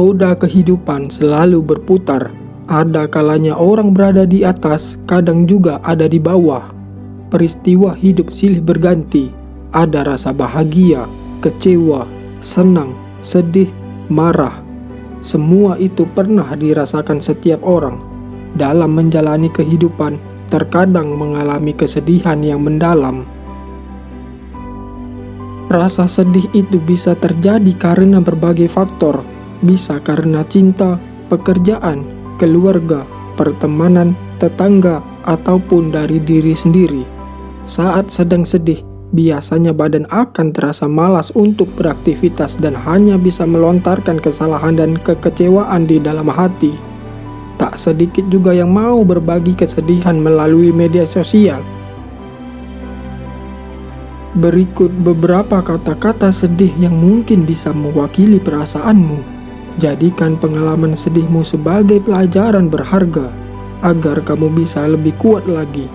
Roda kehidupan selalu berputar. Ada kalanya orang berada di atas, kadang juga ada di bawah. Peristiwa hidup silih berganti. Ada rasa bahagia, kecewa, senang, sedih, marah. Semua itu pernah dirasakan setiap orang. Dalam menjalani kehidupan, terkadang mengalami kesedihan yang mendalam. Rasa sedih itu bisa terjadi karena berbagai faktor. Bisa karena cinta, pekerjaan, keluarga, pertemanan, tetangga, ataupun dari diri sendiri. Saat sedang sedih, biasanya badan akan terasa malas untuk beraktivitas dan hanya bisa melontarkan kesalahan dan kekecewaan di dalam hati. Tak sedikit juga yang mau berbagi kesedihan melalui media sosial. Berikut beberapa kata-kata sedih yang mungkin bisa mewakili perasaanmu. Jadikan pengalaman sedihmu sebagai pelajaran berharga, agar kamu bisa lebih kuat lagi.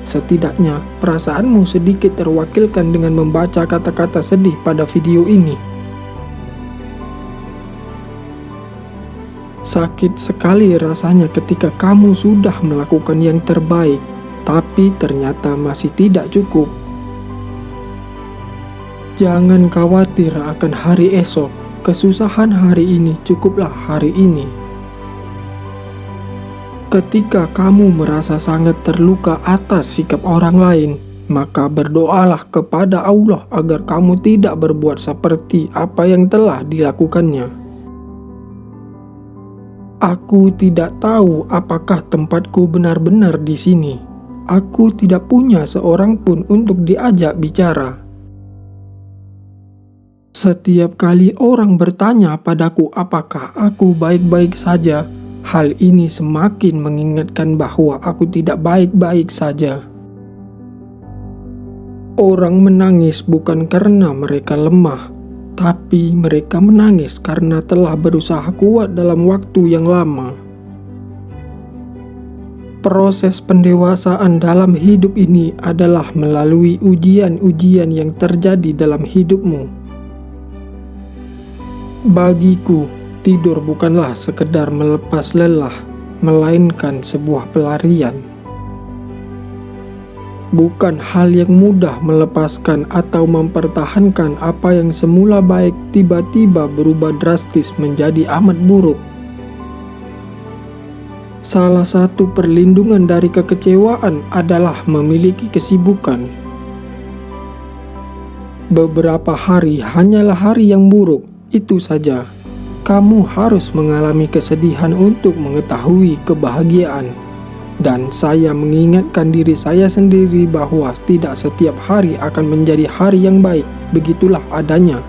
Setidaknya, perasaanmu sedikit terwakilkan dengan membaca kata-kata sedih pada video ini. Sakit sekali rasanya ketika kamu sudah melakukan yang terbaik, tapi ternyata masih tidak cukup. Jangan khawatir akan hari esok. Kesusahan hari ini cukuplah hari ini. Ketika kamu merasa sangat terluka atas sikap orang lain, maka berdoalah kepada Allah agar kamu tidak berbuat seperti apa yang telah dilakukannya. Aku tidak tahu apakah tempatku benar-benar di sini. Aku tidak punya seorang pun untuk diajak bicara. Setiap kali orang bertanya padaku apakah aku baik-baik saja, hal ini semakin mengingatkan bahwa aku tidak baik-baik saja. Orang menangis bukan karena mereka lemah, tapi mereka menangis karena telah berusaha kuat dalam waktu yang lama. Proses pendewasaan dalam hidup ini adalah melalui ujian-ujian yang terjadi dalam hidupmu. Bagiku, tidur bukanlah sekedar melepas lelah, melainkan sebuah pelarian. Bukan hal yang mudah melepaskan atau mempertahankan apa yang semula baik tiba-tiba berubah drastis menjadi amat buruk. Salah satu perlindungan dari kekecewaan adalah memiliki kesibukan. Beberapa hari hanyalah hari yang buruk. Itu saja, kamu harus mengalami kesedihan untuk mengetahui kebahagiaan. Dan saya mengingatkan diri saya sendiri bahwa tidak setiap hari akan menjadi hari yang baik, begitulah adanya.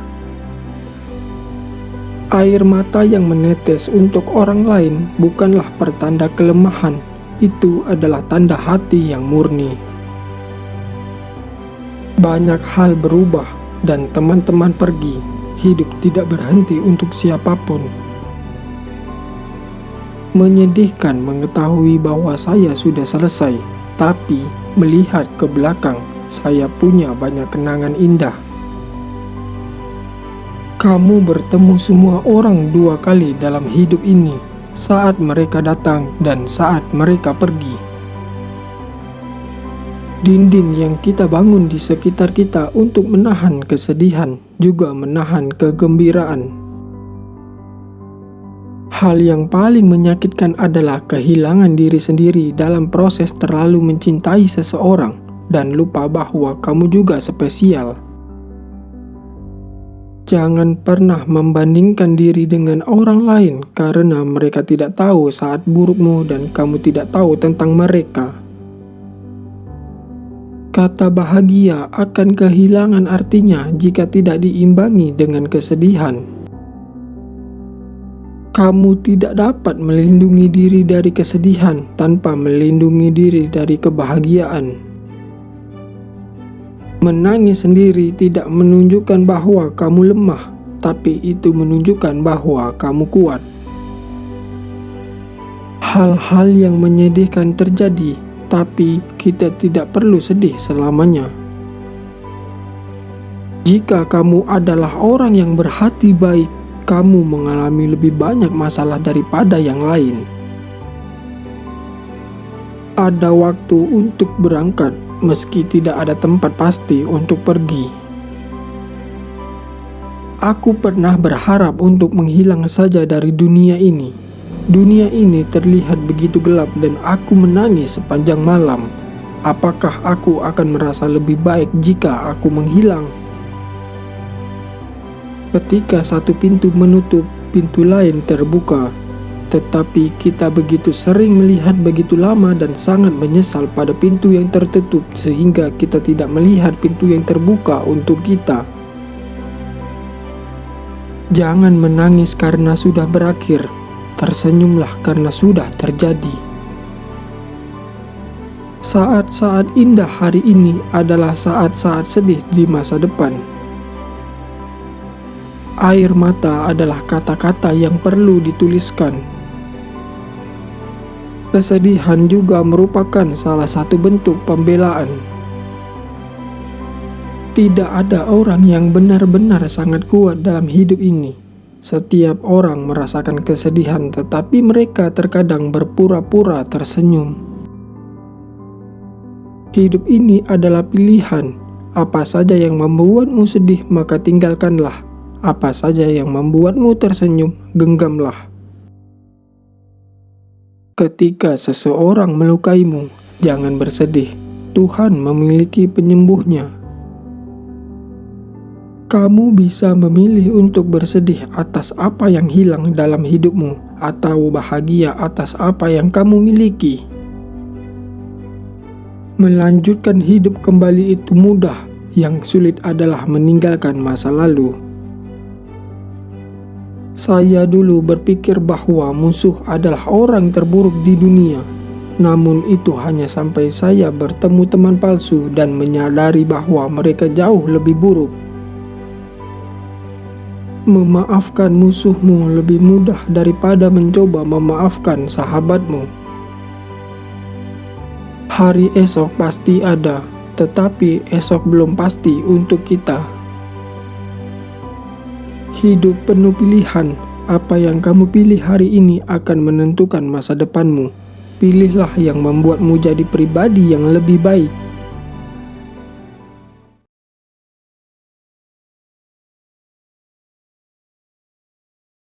Air mata yang menetes untuk orang lain bukanlah pertanda kelemahan, itu adalah tanda hati yang murni. Banyak hal berubah dan teman-teman pergi. Hidup tidak berhenti untuk siapapun. Menyedihkan mengetahui bahwa saya sudah selesai, tapi melihat ke belakang, saya punya banyak kenangan indah. Kamu bertemu semua orang 2 kali dalam hidup ini, saat mereka datang dan saat mereka pergi. Dinding yang kita bangun di sekitar kita untuk menahan kesedihan, juga menahan kegembiraan. Hal yang paling menyakitkan adalah kehilangan diri sendiri dalam proses terlalu mencintai seseorang dan lupa bahwa kamu juga spesial. Jangan pernah membandingkan diri dengan orang lain karena mereka tidak tahu saat burukmu dan kamu tidak tahu tentang mereka. Kata bahagia akan kehilangan artinya jika tidak diimbangi dengan kesedihan. Kamu tidak dapat melindungi diri dari kesedihan tanpa melindungi diri dari kebahagiaan. Menangis sendiri tidak menunjukkan bahwa kamu lemah, tapi itu menunjukkan bahwa kamu kuat. Hal-hal yang menyedihkan terjadi, tapi kita tidak perlu sedih selamanya. Jika kamu adalah orang yang berhati baik, kamu mengalami lebih banyak masalah daripada yang lain. Ada waktu untuk berangkat, meski tidak ada tempat pasti untuk pergi. Aku pernah berharap untuk menghilang saja dari dunia ini. Dunia ini terlihat begitu gelap dan aku menangis sepanjang malam. Apakah aku akan merasa lebih baik jika aku menghilang? Ketika satu pintu menutup, pintu lain terbuka. Tetapi kita begitu sering melihat begitu lama dan sangat menyesal pada pintu yang tertutup sehingga kita tidak melihat pintu yang terbuka untuk kita. Jangan menangis karena sudah berakhir. Tersenyumlah karena sudah terjadi. Saat-saat indah hari ini adalah saat-saat sedih di masa depan. Air mata adalah kata-kata yang perlu dituliskan. Kesedihan juga merupakan salah satu bentuk pembelaan. Tidak ada orang yang benar-benar sangat kuat dalam hidup ini. Setiap orang merasakan kesedihan, tetapi mereka terkadang berpura-pura tersenyum. Hidup ini adalah pilihan. Apa saja yang membuatmu sedih, maka tinggalkanlah. Apa saja yang membuatmu tersenyum, genggamlah. Ketika seseorang melukaimu, jangan bersedih. Tuhan memiliki penyembuhnya. Kamu bisa memilih untuk bersedih atas apa yang hilang dalam hidupmu, atau bahagia atas apa yang kamu miliki. Melanjutkan hidup kembali itu mudah, yang sulit adalah meninggalkan masa lalu. Saya dulu berpikir bahwa musuh adalah orang terburuk di dunia. Namun itu hanya sampai saya bertemu teman palsu dan menyadari bahwa mereka jauh lebih buruk. Memaafkan musuhmu lebih mudah daripada mencoba memaafkan sahabatmu. Hari esok pasti ada, tetapi esok belum pasti untuk kita. Hidup penuh pilihan. Apa yang kamu pilih hari ini akan menentukan masa depanmu. Pilihlah yang membuatmu jadi pribadi yang lebih baik.